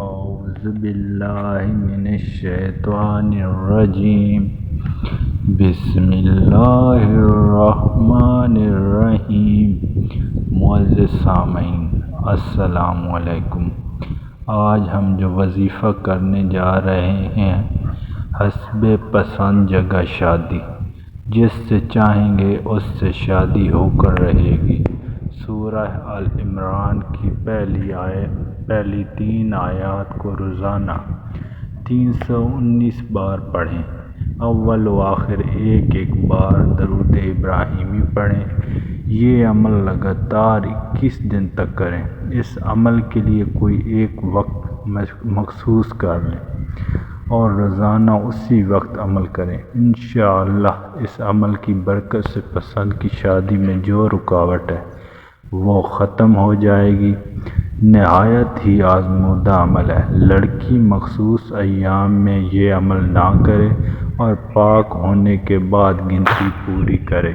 اعوذ باللہ من الشیطان الرجیم بسم اللہ الرحمن الرحیم۔ معزز سامعین السلام علیکم۔ آج ہم جو وظیفہ کرنے جا رہے ہیں، حسب پسند جگہ شادی، جس سے چاہیں گے اس سے شادی ہو کر رہے گی۔ سورہ آل عمران کی پہلی 3 آیات کو روزانہ 319 بار پڑھیں۔ اول و آخر ایک بار درود ابراہیمی پڑھیں۔ یہ عمل لگاتار 21 دن تک کریں۔ اس عمل کے لیے کوئی ایک وقت مخصوص کر لیں اور روزانہ اسی وقت عمل کریں۔ انشاءاللہ اس عمل کی برکت سے پسند کی شادی میں جو رکاوٹ ہے وہ ختم ہو جائے گی۔ نہایت ہی آزمودہ عمل ہے۔ لڑکی مخصوص ایام میں یہ عمل نہ کرے اور پاک ہونے کے بعد گنتی پوری کرے۔